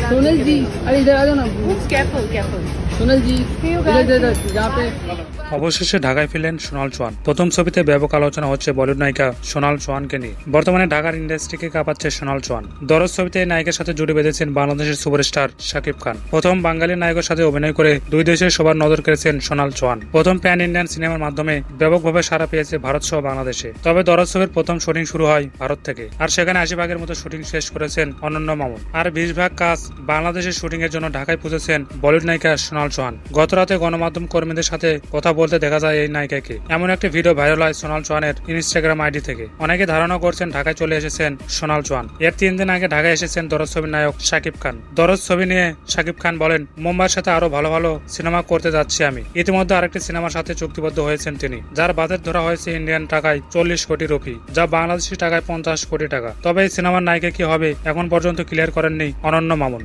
सोनल जी अरे इधर आ जाओ ना। Careful, careful. सोनल जी इधर यहाँ पे। অবশেষে ঢাকায় ফিরলেন সোনাল চৌহান। প্রথম ছবিতে ব্যাপক আলোচনা হচ্ছে বলিউড নায়িকা সোনাল চৌহানকে নিয়ে। বর্তমানে ঢাকার ইন্ডাস্ট্রিকে কাঁপাচ্ছে সোনাল চৌহান। দরজ ছবিতে এই নায়িকার সাথে জুটি বেঁধেছেন বাংলাদেশের সুপারস্টার শাকিব খান। প্রথম বাঙালি নায়কের সাথে অভিনয় করে দুই দেশের সবার নজর কেড়েছেন সোনাল চৌহান। প্রথম প্যান ইন্ডিয়ান সিনেমার মাধ্যমে ব্যাপকভাবে সাড়া পেয়েছে ভারত সহ বাংলাদেশে। তবে দরজ ছবির প্রথম শুটিং শুরু হয় ভারত থেকে, আর সেখানে ৮০ ভাগের মতো শুটিং শেষ করেছেন অনন্য মামুন। আর ২০ ভাগ কাজ বাংলাদেশের শুটিং এর জন্য ঢাকায় পৌঁছেছেন বলিউড নায়িকা সোনাল চৌহান। গত রাতে গণমাধ্যম কর্মীদের সাথে কথা বলতে দেখা যায় এই নায়িকাকে। এমন একটি ভিডিও ভাইরাল হয় সোনাল চৌহানের ইনস্টাগ্রাম আইডি থেকে। অনেকে ধারণা করছেন ঢাকায় চলে এসেছেন সোনাল চৌহান। এর ৩ দিন আগে ঢাকায় এসেছেন দরজ ছবির নায়ক শাকিব খান। দরজ ছবি নিয়ে শাকিব খান বলেন, মুম্বাইয়ের সাথে আরো ভালো ভালো সিনেমা করতে যাচ্ছি আমি। ইতিমধ্যে আরেকটি সিনেমার সাথে চুক্তিবদ্ধ হয়েছেন তিনি, যার বাজেট ধরা হয়েছে ইন্ডিয়ান টাকায় ৪০ কোটি রুপি, যা বাংলাদেশি টাকায় ৫০ কোটি টাকা। তবে এই সিনেমার নায়িকা কি হবে এখন পর্যন্ত ক্লিয়ার করেননি অনন্য মামুন।